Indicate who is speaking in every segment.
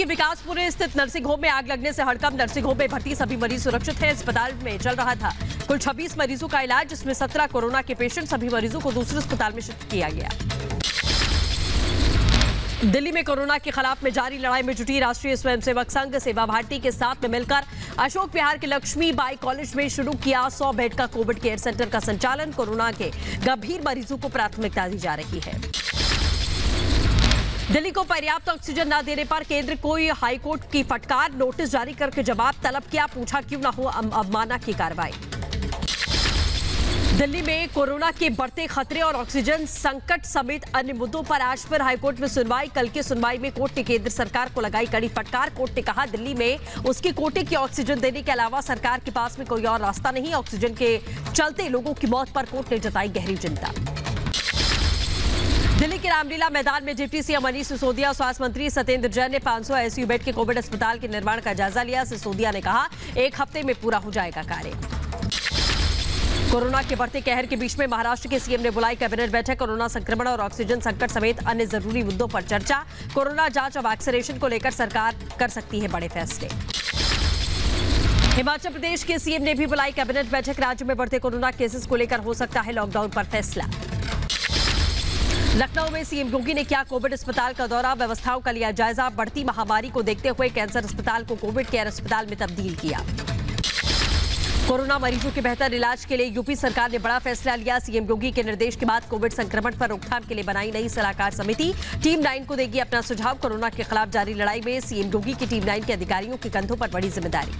Speaker 1: के विकासपुरी स्थित nursing home में आग लगने से हड़कंप। नर्सिंग होम में भर्ती सभी मरीज सुरक्षित हैं। अस्पताल में चल रहा था कुल 26 मरीजों का इलाज, जिसमें 17 कोरोना के पेशेंट। सभी मरीजों को दूसरे अस्पताल में शिफ्ट किया गया। दिल्ली में कोरोना के खिलाफ में जारी लड़ाई में जुटी राष्ट्रीय स्वयंसेवक संघ सेवा भारती के साथ में मिलकर अशोक विहार के लक्ष्मीबाई कॉलेज में शुरू किया 100 बेड का कोविड केयर सेंटर का संचालन। कोरोना के गंभीर मरीजों को प्राथमिकता दी जा रही है। दिल्ली को पर्याप्त ऑक्सीजन न देने पर केंद्र को हाईकोर्ट की फटकार, नोटिस जारी करके जवाब तलब किया। पूछा क्यों न हो अवमानना की कार्रवाई। दिल्ली में कोरोना के बढ़ते खतरे और ऑक्सीजन संकट समेत अन्य मुद्दों पर आज फिर हाईकोर्ट में सुनवाई। कल की सुनवाई में कोर्ट ने केंद्र सरकार को लगाई कड़ी फटकार। कोर्ट ने कहा दिल्ली में उसके कोटे की ऑक्सीजन देने के अलावा सरकार के पास में कोई और रास्ता नहीं। ऑक्सीजन के चलते लोगों की मौत पर कोर्ट ने जताई गहरी चिंता। दिल्ली के रामलीला मैदान में डिप्टी सीएम मनीष सिसोदिया और स्वास्थ्य मंत्री सत्येंद्र जैन ने 500 आईसीयू बेड के कोविड अस्पताल के निर्माण का जायजा लिया। सिसोदिया ने कहा 1 हफ्ते में पूरा हो जाएगा कार्य। कोरोना के बढ़ते कहर के बीच में महाराष्ट्र के सीएम ने बुलाई कैबिनेट बैठक। कोरोना संक्रमण और ऑक्सीजन संकट समेत अन्य जरूरी मुद्दों पर चर्चा। कोरोना जांच और वैक्सीनेशन को लेकर सरकार कर सकती है बड़े फैसले। हिमाचल प्रदेश के सीएम ने भी बुलाई कैबिनेट बैठक। राज्य में बढ़ते कोरोना केसेस को लेकर हो सकता है लॉकडाउन पर फैसला। लखनऊ में सीएम योगी ने किया कोविड अस्पताल का दौरा, व्यवस्थाओं का लिया जायजा। बढ़ती महामारी को देखते हुए कैंसर अस्पताल को कोविड केयर अस्पताल में तब्दील किया। कोरोना मरीजों के बेहतर इलाज के लिए यूपी सरकार ने बड़ा फैसला लिया। सीएम योगी के निर्देश के बाद कोविड संक्रमण पर रोकथाम के लिए बनाई नई सलाहकार समिति। टीम 9 को देगी अपना सुझाव। कोरोना के खिलाफ जारी लड़ाई में सीएम योगी की टीम 9 के अधिकारियों के कंधों पर बड़ी जिम्मेदारी।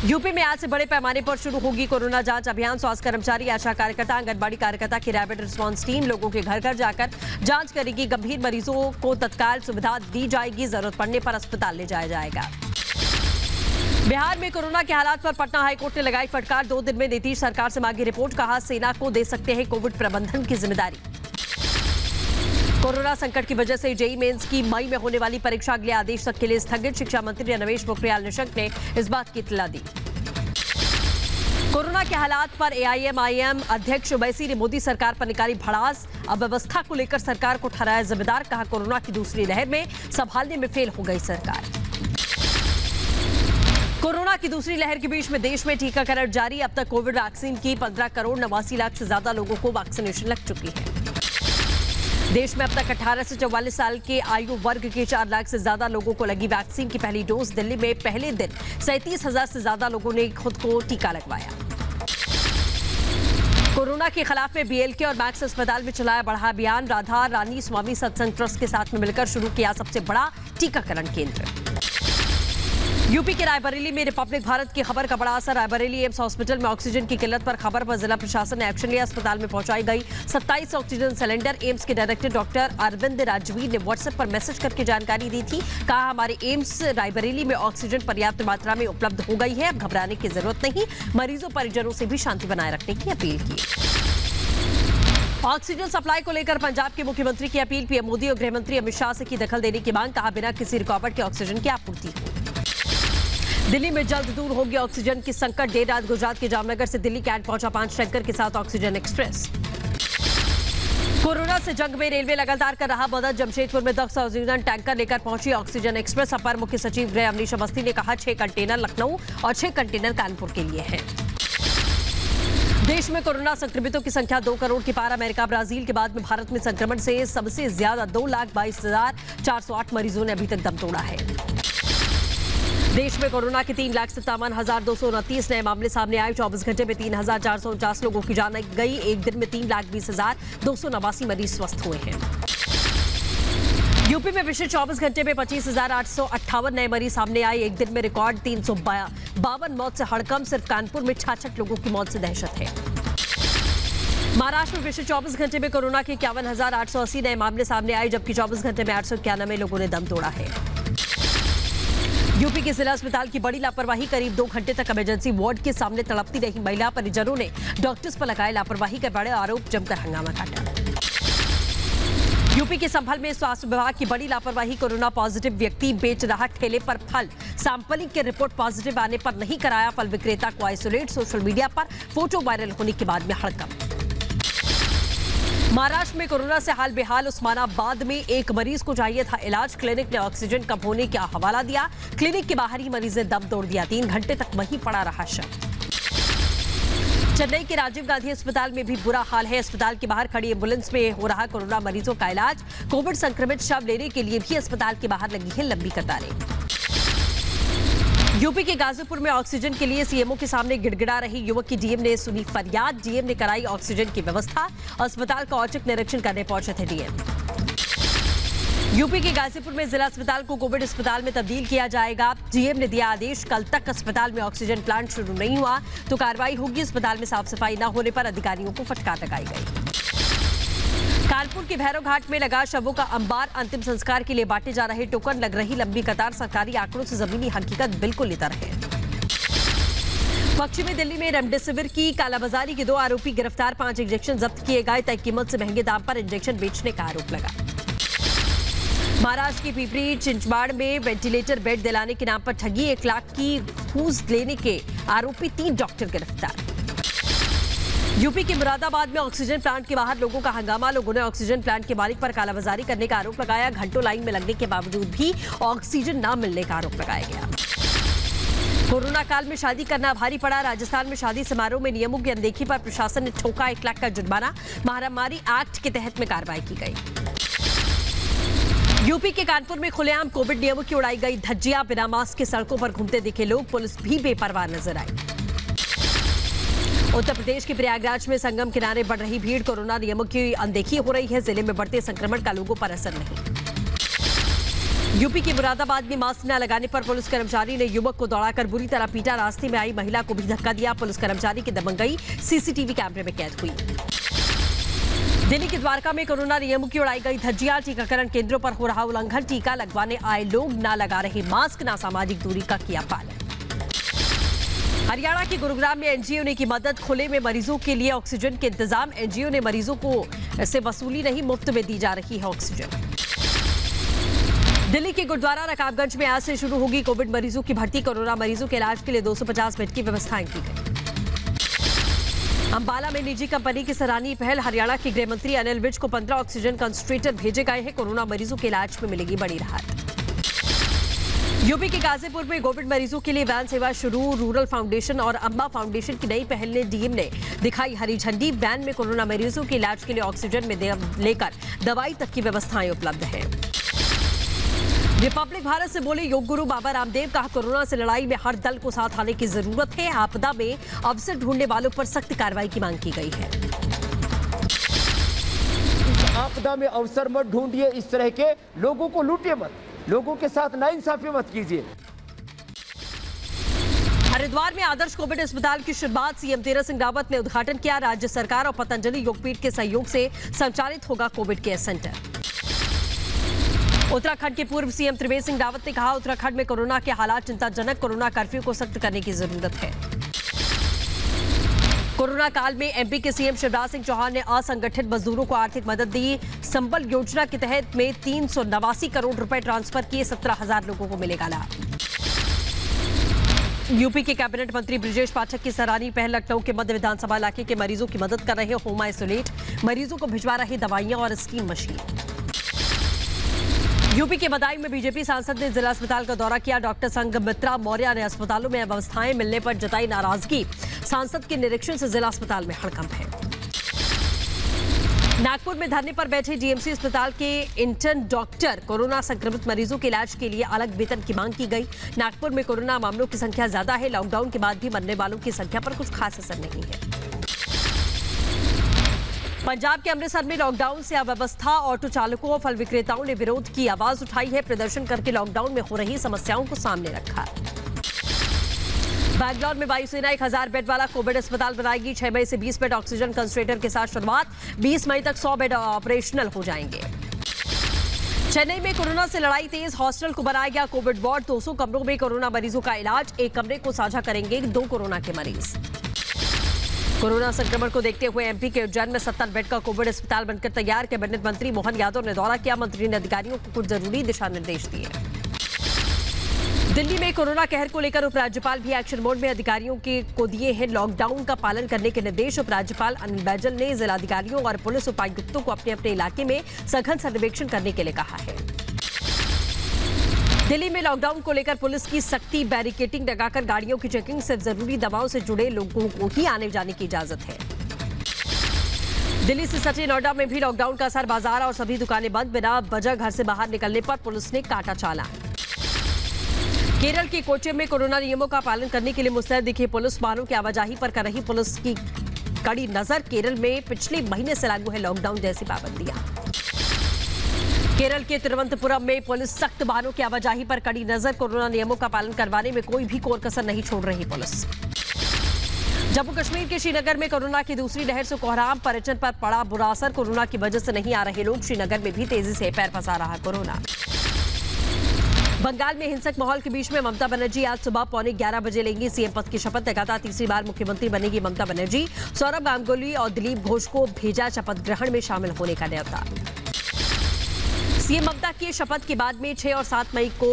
Speaker 1: यूपी में आज से बड़े पैमाने पर शुरू होगी कोरोना जांच अभियान। स्वास्थ्य कर्मचारी, आशा कार्यकर्ता, आंगनबाड़ी कार्यकर्ता की रैपिड रिस्पांस टीम लोगों के घर घर जाकर जांच करेगी। गंभीर मरीजों को तत्काल सुविधा दी जाएगी। जरूरत पड़ने पर अस्पताल ले जाया जाएगा। बिहार में कोरोना के हालात पर पटना हाईकोर्ट ने लगाई फटकार। 2 दिन में नीतीश सरकार से मांगी रिपोर्ट। कहा सेना को दे सकते हैं कोविड प्रबंधन की जिम्मेदारी। कोरोना संकट की वजह से जेईई मेंस की मई में होने वाली परीक्षा अगले आदेश तक के लिए स्थगित। शिक्षा मंत्री रमेश पोखरियाल निशंक ने इस बात की इत्तला दी। कोरोना के हालात पर एआईएमआईएम अध्यक्ष ओवैसी ने मोदी सरकार पर निकाली भड़ास। अब व्यवस्था को लेकर सरकार को ठहराया जिम्मेदार। कहा कोरोना की दूसरी लहर में संभालने में फेल हो गई सरकार। कोरोना की दूसरी लहर के बीच में देश में टीकाकरण जारी। अब तक कोविड वैक्सीन की 15 करोड़ 89 लाख से ज्यादा लोगों को वैक्सीनेशन लग चुकी है। देश में अब तक 18 से 44 साल के आयु वर्ग के 4 लाख से ज्यादा लोगों को लगी वैक्सीन की पहली डोज। दिल्ली में पहले दिन 37,000 से ज्यादा लोगों ने खुद को टीका लगवाया। कोरोना के खिलाफ में बीएलके और मैक्स अस्पताल में चलाया बड़ा अभियान। राधा रानी स्वामी सत्संग ट्रस्ट के साथ में मिलकर शुरू किया सबसे बड़ा टीकाकरण केंद्र। यूपी के रायबरेली में रिपब्लिक भारत की खबर का बड़ा असर। रायबरेली एम्स हॉस्पिटल में ऑक्सीजन की किल्लत पर खबर पर जिला प्रशासन ने एक्शन लिया। अस्पताल में पहुंचाई गई 27 ऑक्सीजन सिलेंडर। एम्स के डायरेक्टर डॉक्टर अरविंद राजवीर ने व्हाट्सएप पर मैसेज करके जानकारी दी थी। कहा हमारे एम्स रायबरेली में ऑक्सीजन पर्याप्त मात्रा में उपलब्ध हो गई है, अब घबराने की जरूरत नहीं। मरीजों परिजनों से भी शांति बनाए रखने की अपील की। ऑक्सीजन सप्लाई को लेकर पंजाब के मुख्यमंत्री की अपील। पीएम मोदी और गृहमंत्री अमित शाह से की दखल देने की मांग। कहा बिना किसी रुकावट के ऑक्सीजन की आपूर्ति हो। दिल्ली में जल्द दूर होगी ऑक्सीजन की संकट। देर रात गुजरात के जामनगर से दिल्ली कैंट पहुंचा 5 टैंकर के साथ ऑक्सीजन एक्सप्रेस। कोरोना से जंग में रेलवे लगातार कर रहा मदद। जमशेदपुर में 10 ऑक्सीजन टैंकर लेकर पहुंची ऑक्सीजन एक्सप्रेस। अपर मुख्य सचिव गृह अवनीश अवस्थी ने कहा 6 कंटेनर लखनऊ और 6 कंटेनर कानपुर के लिए हैं। देश में कोरोना संक्रमितों की संख्या 2 करोड़ के पार। अमेरिका, ब्राजील के बाद में भारत में संक्रमण से सबसे ज्यादा 2,22,408 मरीजों ने अभी तक दम तोड़ा है। देश में कोरोना के 3,57,229 नए मामले सामने आए। 24 घंटे में 3,449 लोगों की जान गई। एक दिन में 3,20,289 मरीज स्वस्थ हुए हैं। यूपी में पिछले 24 घंटे में 25,858 नए मरीज सामने आए। एक दिन में रिकॉर्ड 352 मौत से हड़कंप। सिर्फ कानपुर में 66 लोगों की मौत से दहशत है। महाराष्ट्र में पिछले 24 घंटे में कोरोना के 51,880 नए मामले सामने आए, जबकि 24 घंटे में 891 लोगों ने दम तोड़ा है। यूपी के जिला अस्पताल की बड़ी लापरवाही। करीब 2 घंटे तक इमरजेंसी वार्ड के सामने तड़पती रही महिला। परिजनों ने डॉक्टर्स पर लगाए लापरवाही के बड़े आरोप, जमकर हंगामा काटा। यूपी के संभल में स्वास्थ्य विभाग की बड़ी लापरवाही। कोरोना पॉजिटिव व्यक्ति बेच रहा ठेले पर फल। सैंपलिंग के रिपोर्ट पॉजिटिव आने पर नहीं कराया फल विक्रेता को आइसोलेट। सोशल मीडिया पर फोटो वायरल होने के बाद में हड़कंप। महाराष्ट्र में कोरोना से हाल बेहाल। उस्मानाबाद में एक मरीज को चाहिए था इलाज, क्लिनिक ने ऑक्सीजन कम होने का हवाला दिया। क्लिनिक के बाहर ही मरीज ने दम तोड़ दिया, 3 घंटे तक वहीं पड़ा रहा शव। चेन्नई के राजीव गांधी अस्पताल में भी बुरा हाल है। अस्पताल के बाहर खड़ी एम्बुलेंस में हो रहा कोरोना मरीजों का इलाज। कोविड संक्रमित शव लेने के लिए भी अस्पताल के बाहर लगी है लंबी कतारें। यूपी के गाजीपुर में ऑक्सीजन के लिए सीएमओ के सामने गिड़गिड़ा रही युवक की डीएम ने सुनी फरियाद। डीएम ने कराई ऑक्सीजन की व्यवस्था। अस्पताल का औचक निरीक्षण करने पहुंचे थे डीएम। यूपी के गाजीपुर में जिला अस्पताल को कोविड अस्पताल में तब्दील किया जाएगा। डीएम ने दिया आदेश, कल तक अस्पताल में ऑक्सीजन प्लांट शुरू नहीं हुआ तो कार्रवाई होगी। अस्पताल में साफ सफाई न होने पर अधिकारियों को फटकार लगाई गई। कानपुर के भैरव घाट में लगा शवों का अंबार। अंतिम संस्कार के लिए बांटे जा रहे टोकन, लग रही लंबी कतार। सरकारी आंकड़ों से जमीनी हकीकत बिल्कुल इतर है। पश्चिमी दिल्ली में रेमडेसिविर की कालाबाजारी के 2 आरोपी गिरफ्तार। 5 इंजेक्शन जब्त किए गए। तय कीमत से महंगे दाम पर इंजेक्शन बेचने का आरोप लगा। महाराष्ट्र की पिपरी चिंचवाड़ में वेंटिलेटर बेड दिलाने के नाम पर ठगी। 1 लाख की घूस लेने के आरोपी 3 डॉक्टर गिरफ्तार। यूपी के मुरादाबाद में ऑक्सीजन प्लांट के बाहर लोगों का हंगामा। लोगों ने ऑक्सीजन प्लांट के मालिक पर कालाबाजारी करने का आरोप लगाया। घंटों लाइन में लगने के बावजूद भी ऑक्सीजन न मिलने का आरोप लगाया गया। कोरोना काल में शादी करना भारी पड़ा। राजस्थान में शादी समारोह में नियमों की अनदेखी पर प्रशासन ने ठोका 1 लाख का जुर्माना। महामारी एक्ट के तहत में कार्रवाई की गई। यूपी के कानपुर में खुलेआम कोविड नियमों की उड़ाई गई धज्जियां। बिना मास्क के सड़कों पर घूमते दिखे लोग। पुलिस भी बेपरवाह नजर आई। उत्तर प्रदेश के प्रयागराज में संगम किनारे बढ़ रही भीड़। कोरोना नियमों की अनदेखी हो रही है। जिले में बढ़ते संक्रमण का लोगों पर असर नहीं। यूपी के मुरादाबाद में मास्क न लगाने पर पुलिस कर्मचारी ने युवक को दौड़ाकर बुरी तरह पीटा। रास्ते में आई महिला को भी धक्का दिया। पुलिस कर्मचारी की दबंगई सीसीटीवी कैमरे में कैद हुई। दिल्ली के द्वारका में कोरोना नियमों की उड़ाई गई धज्जियां। टीकाकरण केंद्रों पर हो रहा उल्लंघन। टीका लगवाने आए लोग ना लगा रहे मास्क, ना सामाजिक दूरी का किया पालन। हरियाणा के गुरुग्राम में एनजीओ ने की मदद। खुले में मरीजों के लिए ऑक्सीजन के इंतजाम। एनजीओ ने मरीजों को से वसूली नहीं, मुफ्त में दी जा रही है ऑक्सीजन। दिल्ली के गुरुद्वारा रकाबगंज में आज से शुरू होगी कोविड मरीजों की भर्ती। कोरोना मरीजों के इलाज के लिए 250 बेड की व्यवस्थाएं की गई। अंबाला में निजी कंपनी की सराहनीय पहल। हरियाणा के गृह मंत्री अनिल विज को 15 ऑक्सीजन कंसंट्रेटर भेजे गए हैं। कोरोना मरीजों के इलाज में मिलेगी बड़ी राहत। यूपी के गाजीपुर में कोविड मरीजों के लिए वैन सेवा शुरू। रूरल फाउंडेशन और अम्बा फाउंडेशन की नई पहल ने डीएम ने दिखाई हरी झंडी। वैन में कोरोना मरीजों के इलाज के लिए ऑक्सीजन में लेकर दवाई तक की व्यवस्थाएं उपलब्ध है। रिपब्लिक भारत से बोले योग गुरु बाबा रामदेव। कहा, कोरोना से लड़ाई में हर दल को साथ आने की जरूरत है। आपदा में अवसर ढूंढने वालों पर सख्त कार्रवाई की मांग की गई है।
Speaker 2: आपदा में अवसर मत ढूंढिए, इस तरह के लोगों को लूटिए मत, लोगों के साथ नाइंसाफी मत कीजिए।
Speaker 1: हरिद्वार में आदर्श कोविड अस्पताल की शुरुआत। सीएम तीरथ सिंह रावत ने उद्घाटन किया। राज्य सरकार और पतंजलि योगपीठ के सहयोग से संचालित होगा कोविड केयर सेंटर। उत्तराखंड के पूर्व सीएम त्रिवेंद्र सिंह रावत ने कहा, उत्तराखंड में कोरोना के हालात चिंताजनक। कोरोना कर्फ्यू को सख्त करने की जरूरत है। कोरोना काल में एमपी के सीएम शिवराज सिंह चौहान ने असंगठित मजदूरों को आर्थिक मदद दी। संबल योजना के तहत में 389 करोड़ रुपए ट्रांसफर किए। 17,000 लोगों को मिलेगा लाभ। यूपी के कैबिनेट मंत्री ब्रिजेश पाठक की सराहनीय पहल। लखनऊ के मध्य विधानसभा इलाके के मरीजों की मदद कर रहे होम आइसोलेट। मरीजों को भिजवा रहे दवाइयां और स्टीम मशीन। यूपी के बदायूं में बीजेपी सांसद ने जिला अस्पताल का दौरा किया। डॉक्टर संघ मित्रा मौर्य ने अस्पतालों में व्यवस्थाएं मिलने पर जताई नाराजगी। सांसद के निरीक्षण से जिला अस्पताल में हड़कंप है। नागपुर में धरने पर बैठे डीएमसी अस्पताल के इंटर्न डॉक्टर। कोरोना संक्रमित मरीजों के इलाज के लिए अलग वेतन की मांग की गई। नागपुर में कोरोना मामलों की संख्या ज्यादा है। लॉकडाउन के बाद भी मरने वालों की संख्या पर कुछ खास असर नहीं है। पंजाब के अमृतसर में लॉकडाउन से अव्यवस्था। ऑटो चालकों और फल विक्रेताओं ने विरोध की आवाज उठाई है। प्रदर्शन करके लॉकडाउन में हो रही समस्याओं को सामने रखा। बैंगलोर में वायुसेना 1000 बेड वाला कोविड अस्पताल बनाएगी। 6 मई से 20 बेड ऑक्सीजन कंसंट्रेटर के साथ शुरुआत। 20 मई तक 100 बेड ऑपरेशनल हो जाएंगे। चेन्नई में कोरोना से लड़ाई तेज। हॉस्टल को बनाया गया कोविड वार्ड। 200 कमरों में कोरोना मरीजों का इलाज। एक कमरे को साझा करेंगे 2 कोरोना के मरीज। कोरोना संक्रमण को देखते हुए एमपी के उज्जैन में 70 बेड का कोविड अस्पताल बनकर तैयार। कैबिनेट मंत्री मोहन यादव ने दौरा किया। मंत्री ने अधिकारियों को कुछ जरूरी दिशा निर्देश दिए। दिल्ली में कोरोना कहर को लेकर उपराज्यपाल भी एक्शन मोड में। अधिकारियों को दिए हैं लॉकडाउन का पालन करने के निर्देश। उपराज्यपाल अनिल बैजल ने जिलाधिकारियों और पुलिस उपायुक्तों को अपने अपने इलाके में सघन सर्वेक्षण करने के लिए कहा है। दिल्ली में लॉकडाउन को लेकर पुलिस की सख्ती, बैरिकेडिंग लगाकर गाड़ियों की चेकिंग, सिर्फ जरूरी दवाओं से जुड़े लोगों को ही आने जाने की इजाजत है। दिल्ली से सटे नोएडा में भी लॉकडाउन का असर, बाजार और सभी दुकानें बंद। बिना वजह घर से बाहर निकलने पर पुलिस ने काटा चालान। केरल के कोच्चि में कोरोना नियमों का पालन करने के लिए मुस्तैद दिखी पुलिस। वाहनों की आवाजाही पर कर रही पुलिस की कड़ी नजर। केरल में पिछले महीने से लागू है लॉकडाउन जैसी पाबंदियां। केरल के तिरुवनंतपुरम में पुलिस सख्त, वाहनों की आवाजाही पर कड़ी नजर। कोरोना नियमों का पालन करवाने में कोई भी कोर कसर नहीं छोड़ रही पुलिस। जम्मू कश्मीर के श्रीनगर में कोरोना की दूसरी लहर से कोहराम, पर्यटन पर पड़ा बुरा असर। कोरोना की वजह से नहीं आ रहे लोग, श्रीनगर में भी तेजी से पैर पसार रहा कोरोना। बंगाल में हिंसक माहौल के बीच में ममता बनर्जी आज सुबह 11:15 बजे लेंगी सीएम पद की शपथ। लगातार तीसरी बार मुख्यमंत्री बनेगी ममता बनर्जी। सौरभ गांगुली और दिलीप घोष को भेजा शपथ ग्रहण में शामिल होने का न्योता। सीएम ममता की शपथ के बाद में 6 और 7 मई को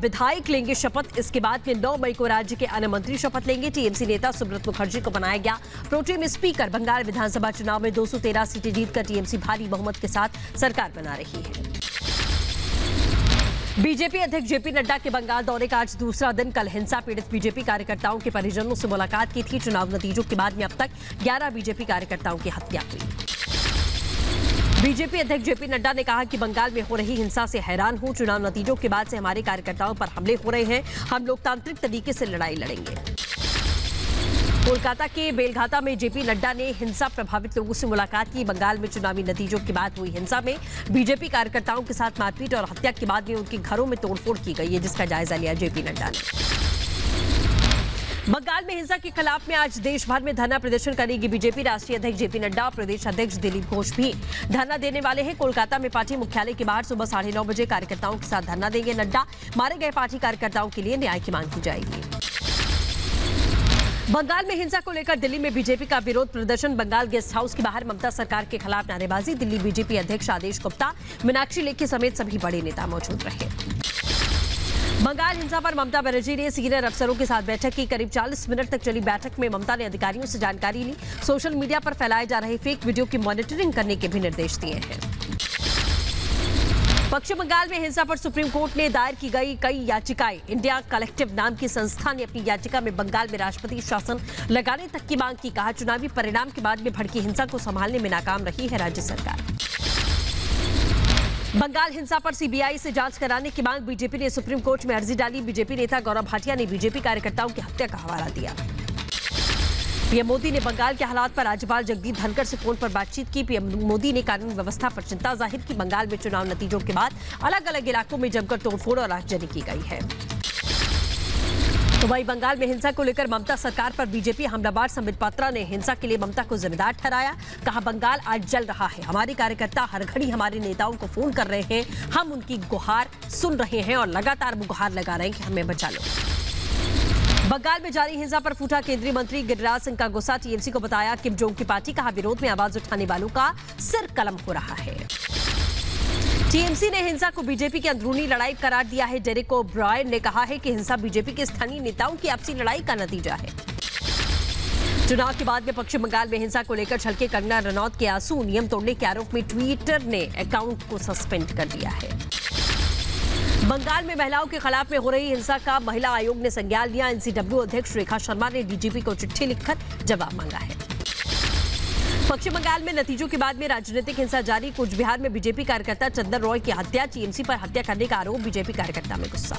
Speaker 1: विधायक लेंगे शपथ। इसके बाद में 9 मई को राज्य के अन्य मंत्री शपथ लेंगे। टीएमसी नेता सुब्रत मुखर्जी को बनाया गया प्रोटेम स्पीकर। बंगाल विधानसभा चुनाव में 213 सीटें जीतकर टीएमसी भारी बहुमत के साथ सरकार बना रही है। बीजेपी अध्यक्ष जेपी नड्डा के बंगाल दौरे का आज दूसरा दिन। कल हिंसा पीड़ित बीजेपी कार्यकर्ताओं के परिजनों से मुलाकात की थी। चुनाव नतीजों के बाद में अब तक 11 बीजेपी कार्यकर्ताओं की हत्या हुई। बीजेपी अध्यक्ष जेपी नड्डा ने कहा कि बंगाल में हो रही हिंसा से हैरान हूं। चुनाव नतीजों के बाद से हमारे कार्यकर्ताओं पर हमले हो रहे हैं। हम लोकतांत्रिक तरीके से लड़ाई लड़ेंगे। कोलकाता के बेलघाता में जेपी नड्डा ने हिंसा प्रभावित लोगों से मुलाकात की। बंगाल में चुनावी नतीजों के बाद हुई हिंसा में बीजेपी कार्यकर्ताओं के साथ मारपीट और हत्या के बाद में उनके घरों में तोड़फोड़ की गई है, जिसका जायजा लिया जेपी नड्डा ने। बंगाल में हिंसा के खिलाफ में आज देश भर में धरना प्रदर्शन करेगी बीजेपी। राष्ट्रीय अध्यक्ष जेपी नड्डा और प्रदेश अध्यक्ष दिलीप घोष भी धरना देने वाले हैं। कोलकाता में पार्टी मुख्यालय के बाहर सुबह 9:30 बजे कार्यकर्ताओं के साथ धरना देंगे नड्डा। मारे गए पार्टी कार्यकर्ताओं के लिए न्याय की मांग की जाएगी। बंगाल में हिंसा को लेकर दिल्ली में बीजेपी का विरोध प्रदर्शन। बंगाल गेस्ट हाउस के बाहर ममता सरकार के खिलाफ नारेबाजी। दिल्ली बीजेपी अध्यक्ष आदेश गुप्ता, मीनाक्षी लेखी समेत सभी बड़े नेता मौजूद रहे। बंगाल हिंसा पर ममता बनर्जी ने सीनियर अफसरों के साथ बैठक की। करीब 40 मिनट तक चली बैठक में ममता ने अधिकारियों से जानकारी ली। सोशल मीडिया पर फैलाए जा रहे फेक वीडियो की मॉनिटरिंग करने के भी निर्देश दिए हैं। पश्चिम बंगाल में हिंसा पर सुप्रीम कोर्ट ने दायर की गई कई याचिकाएं। इंडिया कलेक्टिव नाम की संस्था ने अपनी याचिका में बंगाल में राष्ट्रपति शासन लगाने तक की मांग की। कहा, चुनावी परिणाम के बाद में भड़की हिंसा को संभालने में नाकाम रही है राज्य सरकार। बंगाल हिंसा पर सीबीआई से जांच कराने की मांग। बीजेपी ने सुप्रीम कोर्ट में अर्जी डाली। बीजेपी नेता गौरव भाटिया ने बीजेपी कार्यकर्ताओं की हत्या का हवाला दिया। पीएम मोदी ने बंगाल के हालात पर राज्यपाल जगदीप धनखड़ से फोन पर बातचीत की। पीएम मोदी ने कानून व्यवस्था पर चिंता जाहिर की। बंगाल में चुनाव नतीजों के बाद अलग अलग इलाकों में जमकर तोड़फोड़ और आगजनी की गई है। तो वहीं बंगाल में हिंसा को लेकर ममता सरकार पर बीजेपी हमलावर संबित पात्रा ने हिंसा के लिए ममता को जिम्मेदार ठहराया। कहा, बंगाल आज जल रहा है। हमारे कार्यकर्ता हर घड़ी हमारे नेताओं को फोन कर रहे हैं। हम उनकी गुहार सुन रहे हैं और लगातार गुहार लगा रहे हैं कि हमें बचा लो। बंगाल में जारी हिंसा पर फूटा केंद्रीय मंत्री गिरिराज सिंह का गुस्सा। टीएमसी को बताया किम जोंग की पार्टी। कहा, विरोध में आवाज उठाने वालों का सिर कलम हो रहा है। टीएमसी ने हिंसा को बीजेपी की अंदरूनी लड़ाई करार दिया है। डेरेक ओब्रायन ने कहा है कि हिंसा बीजेपी के स्थानीय नेताओं की आपसी लड़ाई का नतीजा है। चुनाव के बाद में पश्चिम बंगाल में हिंसा को लेकर छलके कंगना रनौत के आंसू। नियम तोड़ने के आरोप में ट्विटर ने अकाउंट को सस्पेंड कर दिया है। बंगाल में महिलाओं के खिलाफ में हो रही हिंसा का महिला आयोग ने संज्ञान लिया। एनसीडब्ल्यू अध्यक्ष रेखा शर्मा ने डीजीपी को चिट्ठी लिखकर जवाब मांगा है। पश्चिम बंगाल में नतीजों के बाद में राजनीतिक हिंसा जारी। कूच बिहार में बीजेपी कार्यकर्ता चंदन रॉय की हत्या। टीएमसी पर हत्या करने का आरोप। बीजेपी कार्यकर्ता में गुस्सा।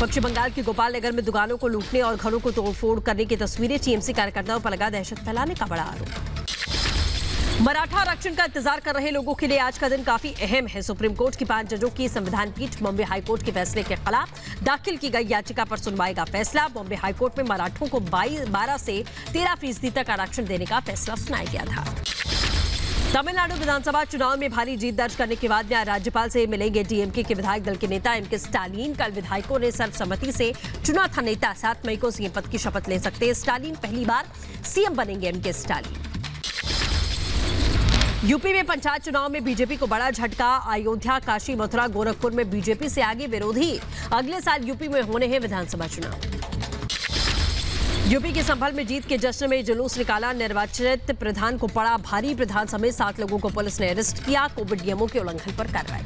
Speaker 1: पश्चिम बंगाल के गोपाल नगर में दुकानों को लूटने और घरों को तोड़फोड़ करने की तस्वीरें। टीएमसी कार्यकर्ताओं पर लगा दहशत फैलाने का बड़ा आरोप। मराठा आरक्षण का इंतजार कर रहे लोगों के लिए आज का दिन काफी अहम है। सुप्रीम कोर्ट की 5 जजों की संविधान पीठ बॉम्बे हाईकोर्ट के फैसले के खिलाफ दाखिल की गई याचिका पर सुनवाई फैसला। बॉम्बे हाईकोर्ट में मराठों को 12 से 13% तक आरक्षण देने का फैसला सुनाया गया था। तमिलनाडु विधानसभा चुनाव में भारी जीत दर्ज करने के बाद राज्यपाल से मिलेंगे डीएमके के विधायक दल के नेता एमके स्टालिन। कल विधायकों ने सर्वसम्मति से चुना था नेता। 7 मई को सीएम पद की शपथ ले सकते हैं स्टालिन। पहली बार सीएम बनेंगे एमके स्टालिन। यूपी में पंचायत चुनाव में बीजेपी को बड़ा झटका। अयोध्या, काशी, मथुरा, गोरखपुर में बीजेपी से आगे विरोधी। अगले साल यूपी में होने हैं विधानसभा चुनाव। यूपी के संभल में जीत के जश्न में जुलूस निकाला। निर्वाचित प्रधान को पड़ा भारी। प्रधान समेत 7 लोगों को पुलिस ने अरेस्ट किया। कोविड नियमों के उल्लंघन पर कार्रवाई।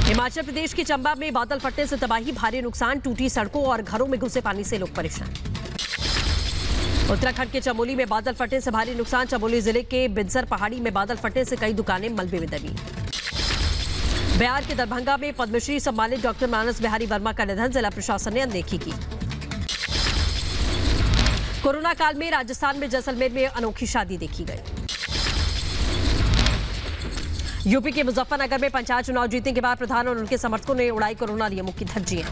Speaker 1: हिमाचल प्रदेश के चंबा में बादल फटने से तबाही, भारी नुकसान। टूटी सड़कों और घरों में घुसे पानी से लोग परेशान। उत्तराखंड के चमोली में बादल फटने से भारी नुकसान। चमोली जिले के बिंसर पहाड़ी में बादल फटने से कई दुकानें मलबे में दबी। बिहार के दरभंगा में पद्मश्री सम्मानित डॉक्टर मानस बिहारी वर्मा का निधन, जिला प्रशासन ने अनदेखी की। कोरोना काल में राजस्थान में जैसलमेर में अनोखी शादी देखी गई। यूपी के मुजफ्फरनगर में पंचायत चुनाव जीतने के बाद प्रधान और उनके समर्थकों ने उड़ाई कोरोना नियमों की धज्जियां।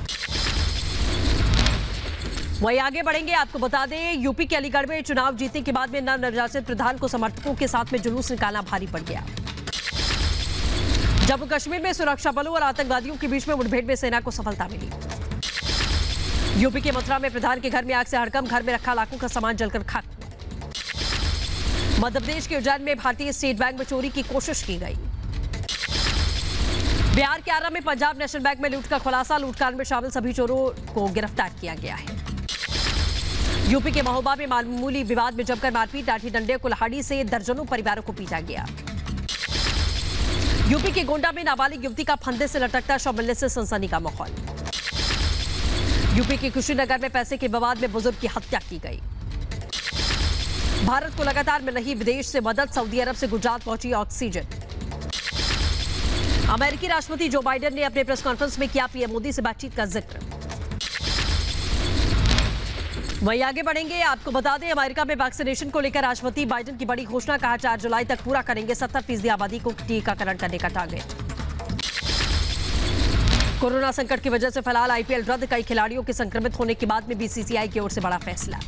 Speaker 1: वहीं आगे बढ़ेंगे, आपको बता दें यूपी के अलीगढ़ में चुनाव जीतने के बाद में नवनिर्वाचित प्रधान को समर्थकों के साथ में जुलूस निकालना भारी पड़ गया। जम्मू कश्मीर में सुरक्षा बलों और आतंकवादियों के बीच में मुठभेड़ में सेना को सफलता मिली। यूपी के मथुरा में प्रधान के घर में आग से हड़कंप, घर में रखा लाखों का सामान जलकर खाक। मध्य प्रदेश के उज्जैन में भारतीय स्टेट बैंक में चोरी की कोशिश की गई। बिहार के आरा में पंजाब नेशनल बैंक में लूट का खुलासा, लूटकांड में शामिल सभी चोरों को गिरफ्तार किया गया है। यूपी के महोबा में मामूली विवाद में जमकर मारपीट, लाठी डंडे, कुल्हाड़ी से दर्जनों परिवारों को पीटा गया। यूपी के गोंडा में नाबालिग युवती का फंदे से लटकता शव मिलने से सनसनी का माहौल। यूपी के कुशीनगर में पैसे के विवाद में बुजुर्ग की हत्या की गई। भारत को लगातार मिल रही विदेश से मदद, सऊदी अरब से गुजरात पहुंची ऑक्सीजन। अमेरिकी राष्ट्रपति जो बाइडेन ने अपने प्रेस कॉन्फ्रेंस में किया पीएम मोदी से बातचीत का जिक्र। वहीं आगे बढ़ेंगे, आपको बता दें अमेरिका में वैक्सीनेशन को लेकर राष्ट्रपति बाइडेन की बड़ी घोषणा। कहा 4 जुलाई तक पूरा करेंगे 70% आबादी को टीकाकरण करने का टारगेट। कोरोना संकट की वजह से फिलहाल आईपीएल रद्द, कई खिलाड़ियों के संक्रमित होने के बाद में बीसीसीआई की ओर से बड़ा फैसला।